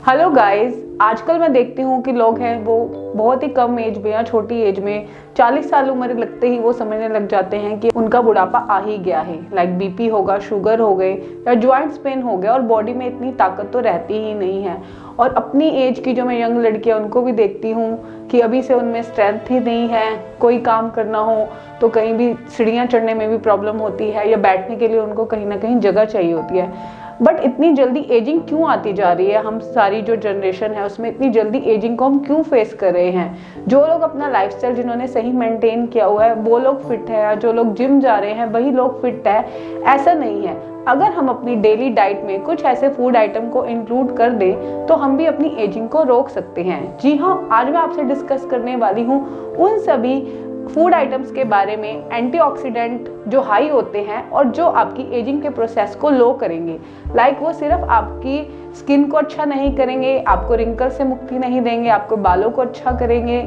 Hello guys, आजकल मैं देखती हूँ कि लोग हैं वो बहुत ही कम एज में या छोटी एज में 40 साल उम्र लगते ही वो समझने लग जाते हैं कि उनका बुढ़ापा आ ही गया है। लाइक बीपी होगा, शुगर हो गए या जॉइंट्स पेन हो गया और बॉडी में इतनी ताकत तो रहती ही नहीं है। और अपनी एज की जो मैं यंग लड़कियाँ उनको भी देखती हूँ कि अभी से उनमें स्ट्रेंथ ही नहीं है। कोई काम करना हो तो कहीं भी सीढ़ियाँ चढ़ने में भी प्रॉब्लम होती है या बैठने के लिए उनको कहीं ना कहीं जगह चाहिए होती है। बट इतनी जल्दी एजिंग क्यों आती जा रही है? हम सारी जो जनरेशन है उसमें इतनी जल्दी एजिंग को हम क्यों फेस कर रहे हैं? जो लोग अपना लाइफस्टाइल जिन्होंने सही मेंटेन किया हुआ है वो लोग फिट है, जो लोग जिम जा रहे हैं वही लोग फिट है, ऐसा नहीं है। अगर हम अपनी डेली डाइट में कुछ ऐसे फूड आइटम को इंक्लूड कर दें तो हम भी अपनी एजिंग को रोक सकते हैं। जी हाँ, आज मैं आपसे डिस्कस करने वाली हूँ उन सभी फूड आइटम्स के बारे में एंटीऑक्सीडेंट जो हाई होते हैं और जो आपकी एजिंग के प्रोसेस को लो करेंगे। लाइक वो सिर्फ आपकी स्किन को अच्छा नहीं करेंगे, आपको रिंकल से मुक्ति नहीं देंगे, आपको बालों को अच्छा करेंगे।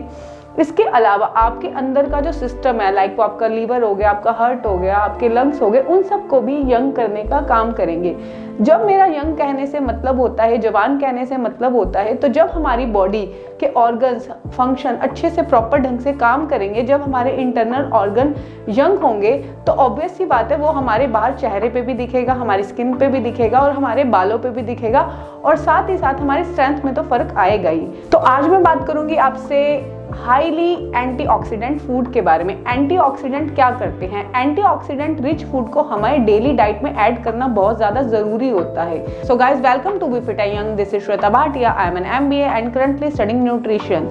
इसके अलावा आपके अंदर का जो सिस्टम है, लाइक वो आपका लीवर हो गया, आपका हार्ट हो गया, आपके लंग्स हो गए, उन सब को भी यंग करने का काम करेंगे। जब मेरा यंग कहने से मतलब होता है, जवान कहने से मतलब होता है, तो जब हमारी बॉडी के ऑर्गन्स फंक्शन अच्छे से प्रॉपर ढंग से काम करेंगे, जब हमारे इंटरनल ऑर्गन यंग होंगे तो ऑब्वियस सी बात है वो हमारे बाहर चेहरे पे भी दिखेगा, हमारी स्किन पे भी दिखेगा और हमारे बालों पे भी दिखेगा और साथ ही साथ हमारी स्ट्रेंथ में तो फर्क आएगा ही। तो आज मैं बात करूंगी आपसे हाईली एंटीऑक्सीडेंट फूड के बारे में। एंटीऑक्सीडेंट क्या करते हैं? एंटीऑक्सीडेंट रिच फूड को हमारे डेली डाइट में ऐड करना बहुत ज्यादा जरूरी होता है। So guys, welcome to be fit and young. This is Shweta Bhatia. I am an MBA and currently studying nutrition.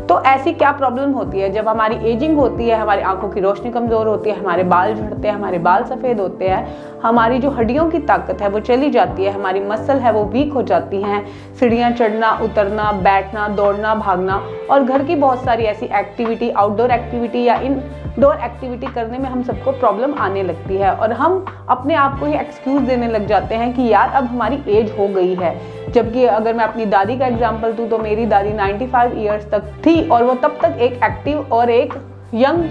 तो ऐसी क्या प्रॉब्लम होती है जब हमारी एजिंग होती है, हमारी आंखों की रोशनी कमजोर होती है, हमारे बाल झड़ते हैं, हमारे बाल सफेद होते हैं, हमारी जो हड्डियों की ताकत है वो चली जाती है, हमारी मसल है वो वीक हो जाती हैं, सीढ़ियाँ चढ़ना उतरना, बैठना, दौड़ना, भागना और घर की बहुत सारी ऐसी एक्टिविटी, आउटडोर एक्टिविटी या इनडोर एक्टिविटी करने में हम सबको प्रॉब्लम आने लगती है और हम अपने आप को ही एक्सक्यूज देने लग जाते हैं कि यार अब हमारी एज हो गई है। जबकि अगर मैं अपनी दादी का एग्जांपल दूं तो मेरी दादी 95 ईयर्स तक थी और वो तब तक एक एक्टिव और एक यंग,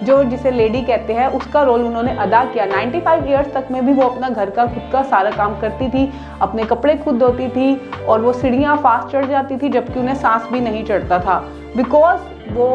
जो जिसे लेडी कहते हैं, उसका रोल उन्होंने अदा किया। 95 ईयर्स तक में भी वो अपना घर का खुद का सारा काम करती थी, अपने कपड़े खुद धोती थी और वो सीढ़ियाँ फास्ट चढ़ जाती थी जबकि उन्हें सांस भी नहीं चढ़ता था। बिकॉज वो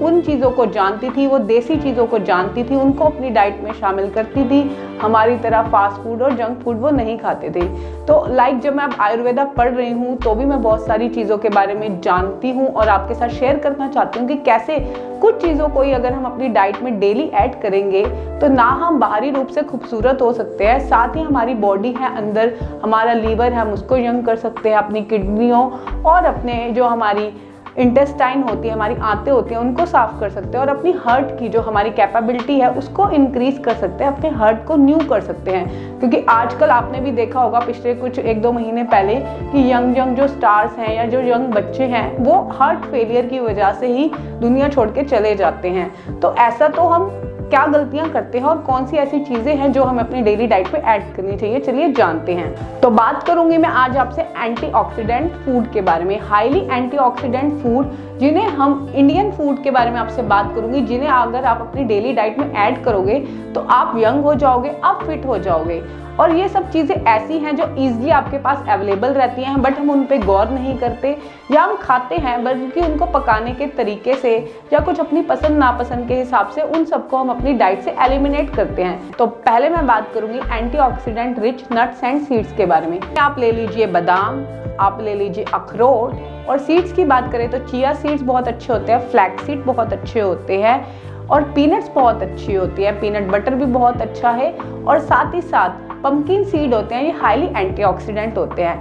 उन चीज़ों को जानती थी, वो देसी चीज़ों को जानती थी, उनको अपनी डाइट में शामिल करती थी। हमारी तरह फास्ट फूड और जंक फूड वो नहीं खाते थे। तो लाइक जब मैं अब आयुर्वेदा पढ़ रही हूँ तो भी मैं बहुत सारी चीज़ों के बारे में जानती हूँ और आपके साथ शेयर करना चाहती हूँ कि कैसे कुछ चीज़ों को ही अगर हम अपनी डाइट में डेली ऐड करेंगे तो ना हम बाहरी रूप से खूबसूरत हो सकते हैं, साथ ही हमारी बॉडी है अंदर, हमारा लीवर है, हम उसको यंग कर सकते हैं, अपनी किडनियों और अपने जो हमारी इंटेस्टाइन होती है, हमारी आंतें होती हैं, उनको साफ कर सकते हैं और अपनी हार्ट की जो हमारी कैपेबिलिटी है उसको इंक्रीज कर सकते हैं, अपने हार्ट को न्यू कर सकते हैं। क्योंकि आजकल आपने भी देखा होगा पिछले कुछ 1-2 महीने पहले कि यंग जो स्टार्स हैं या जो यंग बच्चे हैं वो हार्ट फेलियर की वजह से ही दुनिया छोड़ के चले जाते हैं। तो ऐसा तो हम क्या गलतियां करते हैं और कौन सी ऐसी चीजें हैं जो हमें अपनी डेली डाइट पे ऐड करनी चाहिए, चलिए जानते हैं। तो बात करूंगी मैं आज आपसे एंटीऑक्सीडेंट फूड के बारे में। हाईली एंटीऑक्सीडेंट फूड जिन्हें हम इंडियन फूड के बारे में आपसे बात करूंगी, जिन्हें अगर आप अपनी डेली डाइट में ऐड करोगे तो आप यंग हो जाओगे, आप फिट हो जाओगे। और ये सब चीज़ें ऐसी हैं जो ईजिली आपके पास अवेलेबल रहती हैं बट हम उन पे गौर नहीं करते या हम खाते हैं बल्कि उनको पकाने के तरीके से या कुछ अपनी पसंद नापसंद के हिसाब से उन सबको हम अपनी डाइट से एलिमिनेट करते हैं। तो पहले मैं बात करूंगी antioxidant rich nuts and seeds के बारे में। आप ले लीजिए बादाम, आप ले लीजिए अखरोट और सीड्स की बात करें तो चिया सीड्स बहुत अच्छे होते हैं, फ्लैक्स सीड बहुत अच्छे होते हैं और पीनट्स बहुत अच्छी होती है, पीनट बटर भी बहुत अच्छा है और साथ ही साथ पंपकिन सीड होते हैं, ये हाईली एंटीऑक्सीडेंट होते हैं।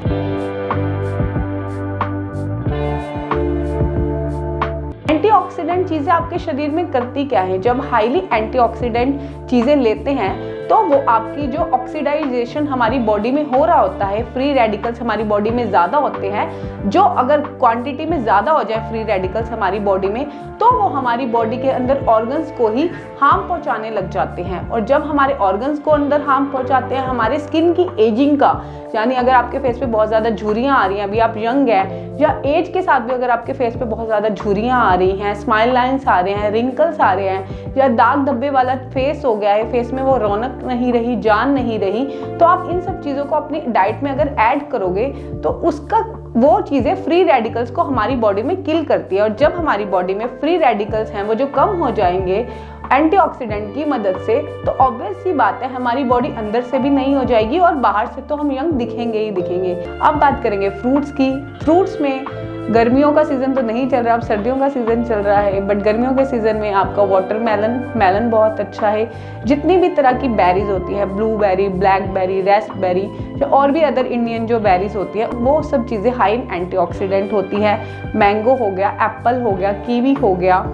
एंटीऑक्सीडेंट चीजें आपके शरीर में करती क्या है? जब हाईली एंटीऑक्सीडेंट चीजें लेते हैं तो वो आपकी जो ऑक्सीडाइजेशन हमारी बॉडी में हो रहा होता है, फ्री रेडिकल्स हमारी बॉडी में ज़्यादा होते हैं, जो अगर क्वांटिटी में ज़्यादा हो जाए फ्री रेडिकल्स हमारी बॉडी में तो वो हमारी बॉडी के अंदर ऑर्गन्स को ही हार्म पहुंचाने लग जाते हैं। और जब हमारे ऑर्गन्स को अंदर हार्म पहुंचाते हैं, हमारे स्किन की एजिंग का, यानी अगर आपके फेस पे बहुत ज़्यादा झुर्रियाँ आ रही हैं, अभी आप यंग हैं, या एज के साथ भी अगर आपके फेस पे बहुत ज़्यादा झुर्रियाँ आ रही हैं, स्माइल लाइन्स आ रहे हैं, रिंकल्स आ रहे हैं, या दाग धब्बे वाला फेस हो गया है, फेस में वो रौनक नहीं रही, जान नहीं रही, तो आप इन सब चीज़ों को अपनी डाइट में अगर ऐड करोगे तो उसका वो चीज़ें फ्री रेडिकल्स को हमारी बॉडी में किल करती है। और जब हमारी बॉडी में फ्री रेडिकल्स हैं वो जो कम हो जाएंगे एंटीऑक्सीडेंट की मदद से, तो ऑब्वियस सी बात है हमारी बॉडी अंदर से भी नहीं हो जाएगी और बाहर से तो हम यंग दिखेंगे ही दिखेंगे। अब बात करेंगे फ्रूट्स की। फ्रूट्स में गर्मियों का सीज़न तो नहीं चल रहा, अब सर्दियों का सीज़न चल रहा है, बट गर्मियों के सीज़न में आपका वाटरमेलन बहुत अच्छा है। जितनी भी तरह की बेरीज होती है, ब्लूबेरी, ब्लैकबेरी, रास्पबेरी, और भी अदर इंडियन जो बेरीज होती है, वो सब चीज़ें हाई इन एंटीऑक्सीडेंट होती है। मैंगो हो गया, एप्पल हो गया, कीवी हो गया।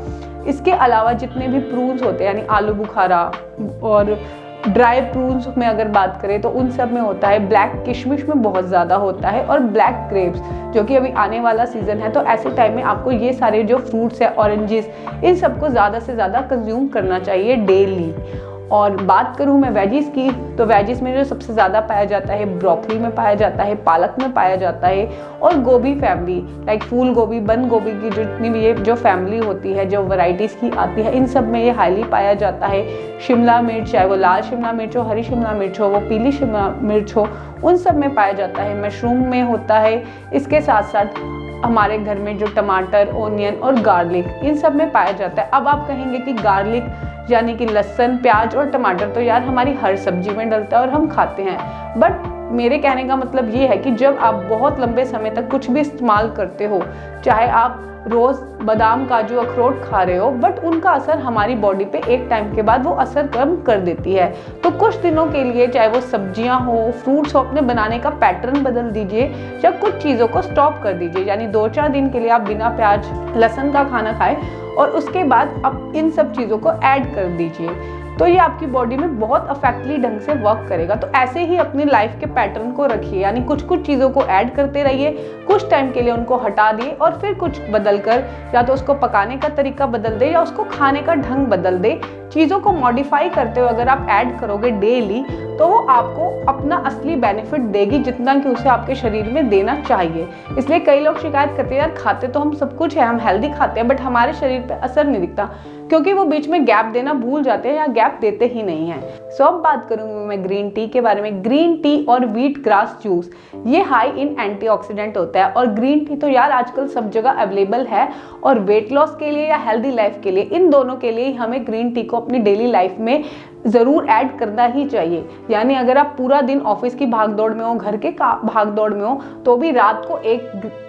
इसके अलावा जितने भी प्रून्स होते हैं, यानी आलू बुखारा और ड्राई प्रून्स में अगर बात करें तो उन सब में होता है, ब्लैक किशमिश में बहुत ज़्यादा होता है, और ब्लैक ग्रेप्स जो कि अभी आने वाला सीज़न है, तो ऐसे टाइम में आपको ये सारे जो फ्रूट्स है, ऑरेंजेस, इन सबको ज़्यादा से ज़्यादा कंज्यूम करना चाहिए डेली। और बात करूँ मैं वेजिस की, तो वेजिस में जो सबसे ज़्यादा पाया जाता है, ब्रोकली में पाया जाता है, पालक में पाया जाता है, और गोभी फैमिली लाइक फूल गोभी, बंद गोभी की जितनी भी ये जो फैमिली होती है, जो वैरायटीज़ की आती है, इन सब में ये हाईली पाया जाता है। शिमला मिर्च, चाहे वो लाल शिमला मिर्च हो, हरी शिमला मिर्च हो, वो पीली शिमला मिर्च हो, उन सब में पाया जाता है। मशरूम में होता है। इसके साथ साथ हमारे घर में जो टमाटर, ओनियन और गार्लिक, इन सब में पाया जाता है। अब आप कहेंगे कि गार्लिक यानी कि लहसुन, प्याज और टमाटर तो यार हमारी हर सब्जी में डलता है और हम खाते हैं, बट मेरे कहने का मतलब ये है कि जब आप बहुत लंबे समय तक कुछ भी इस्तेमाल करते हो, चाहे आप रोज़ बादाम, काजू, अखरोट खा रहे हो, बट उनका असर हमारी बॉडी पे एक टाइम के बाद वो असर कम कर देती है। तो कुछ दिनों के लिए, चाहे वो सब्जियां हो, फ्रूट्स हो, अपने बनाने का पैटर्न बदल दीजिए या कुछ चीज़ों को स्टॉप कर दीजिए। यानी 2-4 दिन के लिए आप बिना प्याज लहसुन का खाना खाएं और उसके बाद आप इन सब चीज़ों को ऐड कर दीजिए, तो ये आपकी बॉडी में बहुत इफेक्टिवली ढंग से वर्क करेगा। तो ऐसे ही अपनी लाइफ के पैटर्न को रखिए, यानी कुछ कुछ चीज़ों को ऐड करते रहिए, कुछ टाइम के लिए उनको हटा दिए और फिर कुछ बदल कर, या तो उसको पकाने का तरीका बदल दे या उसको खाने का ढंग बदल दे। चीज़ों को मॉडिफाई करते हुए अगर आप ऐड करोगे डेली, तो वो आपको अपना असली बेनिफिट देगी, जितना कि उसे आपके शरीर में देना चाहिए। इसलिए कई लोग शिकायत करते हैं, यार खाते तो हम सब कुछ है, हम हेल्दी खाते हैं, बट हमारे शरीर पे असर नहीं दिखता, क्योंकि वो बीच में गैप देना भूल जाते हैं या गैप देते ही नहीं हैं। सो अब बात करूंगी मैं ग्रीन टी के बारे में। ग्रीन टी और व्हीट ग्रास जूस, ये हाई इन एंटीऑक्सीडेंट होता है, और ग्रीन टी तो यार आजकल सब जगह अवेलेबल है, और वेट लॉस के लिए या हेल्दी लाइफ के लिए, इन दोनों के लिए हमें ग्रीन टी को अपनी डेली लाइफ में ज़रूर ऐड करना ही चाहिए। यानी अगर आप पूरा दिन ऑफिस की भागदौड़ में हो, घर के भागदौड़ में हो, तो भी रात को 1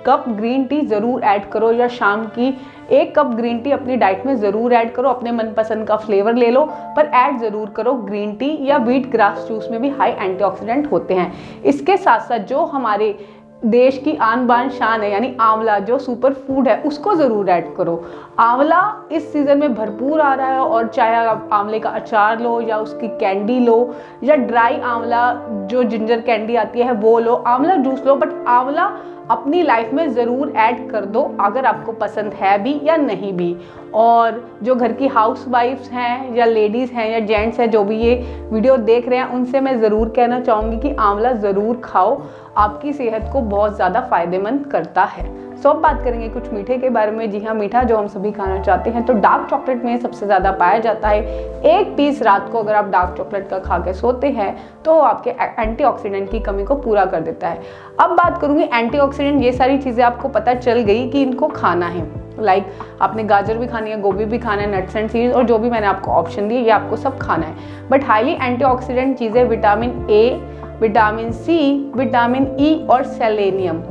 कप ग्रीन टी ज़रूर ऐड करो, या शाम की 1 कप ग्रीन टी अपनी डाइट में ज़रूर ऐड करो। अपने मनपसंद का फ्लेवर ले लो, पर ऐड ज़रूर करो। ग्रीन टी या व्हीट ग्रास जूस में भी हाई एंटीऑक्सीडेंट होते हैं। इसके साथ साथ जो हमारे देश की आन बान शान है, यानी आंवला जो सुपर फूड है, उसको ज़रूर ऐड करो। आंवला इस सीज़न में भरपूर आ रहा है, और चाहे आप आंवले का अचार लो, या उसकी कैंडी लो, या ड्राई आंवला जो जिंजर कैंडी आती है वो लो, आंवला जूस लो, बट आंवला अपनी लाइफ में ज़रूर ऐड कर दो, अगर आपको पसंद है भी या नहीं भी। और जो घर की हाउसवाइफ्स हैं या लेडीज़ हैं या जेंट्स हैं जो भी ये वीडियो देख रहे हैं, उनसे मैं ज़रूर कहना चाहूँगी कि आंवला ज़रूर खाओ, आपकी सेहत को बहुत ज़्यादा फ़ायदेमंद करता है। सो अब बात करेंगे कुछ मीठे के बारे में। जी हाँ, मीठा जो हम सभी खाना चाहते हैं, तो डार्क चॉकलेट में सबसे ज़्यादा पाया जाता है। 1 पीस रात को अगर आप डार्क चॉकलेट का खा के सोते हैं, तो आपके एंटीऑक्सीडेंट की कमी को पूरा कर देता है। अब बात करूँगी एंटीऑक्सीडेंट, ये सारी चीज़ें आपको पता चल गई कि इनको खाना है। लाइक आपने गाजर भी खानी है, गोभी भी खाना है, नट्स एंड सीड्स, और जो भी मैंने आपको ऑप्शन दिए, ये आपको सब खाना है। बट हाईली एंटीऑक्सीडेंट चीज़ें vitamin A, vitamin C, vitamin E और सेलेनियम,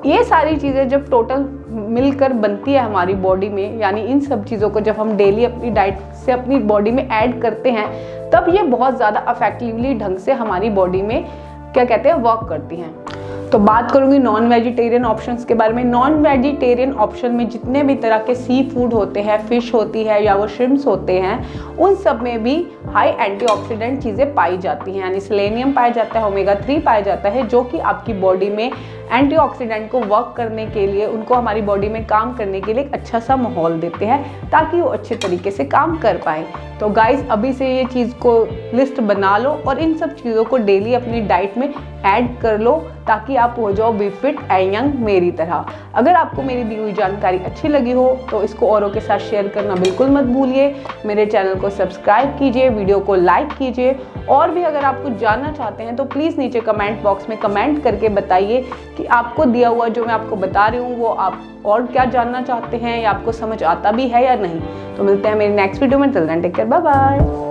ये सारी चीज़ें जब टोटल मिलकर बनती है हमारी बॉडी में, यानी इन सब चीज़ों को जब हम डेली अपनी डाइट से अपनी बॉडी में ऐड करते हैं, तब ये बहुत ज़्यादा इफेक्टिवली ढंग से हमारी बॉडी में क्या कहते हैं वर्क करती हैं। तो बात करूंगी नॉन वेजिटेरियन ऑप्शंस के बारे में। नॉन वेजिटेरियन ऑप्शन में जितने भी तरह के सी फूड होते हैं, फिश होती है या वो श्रिम्प्स होते हैं, उन सब में भी हाई एंटीऑक्सीडेंट चीज़ें पाई जाती हैं। यानी सेलेनियम पाया जाता है, ओमेगा 3 पाया जाता है, जो कि आपकी बॉडी में एंटीऑक्सीडेंट को वर्क करने के लिए, उनको हमारी बॉडी में काम करने के लिए एक अच्छा सा माहौल देते हैं, ताकि वो अच्छे तरीके से काम कर पाए। तो गाइस, अभी से ये चीज़ को लिस्ट बना लो और इन सब चीज़ों को डेली अपनी डाइट में ऐड कर लो, ताकि आप हो जाओ बी फिट एंड यंग मेरी तरह। अगर आपको मेरी दी हुई जानकारी अच्छी लगी हो, तो इसको औरों के साथ शेयर करना बिल्कुल मत भूलिए। मेरे चैनल को सब्सक्राइब कीजिए, वीडियो को लाइक कीजिए। और भी अगर आप कुछ जानना चाहते हैं तो प्लीज़ नीचे कमेंट बॉक्स में कमेंट करके बताइए कि आपको दिया हुआ जो मैं आपको बता रही हूँ वो आप और क्या जानना चाहते हैं या आपको समझ आता भी है या नहीं। तो मिलते हैं मेरी नेक्स्ट वीडियो में। Till then take care, bye bye.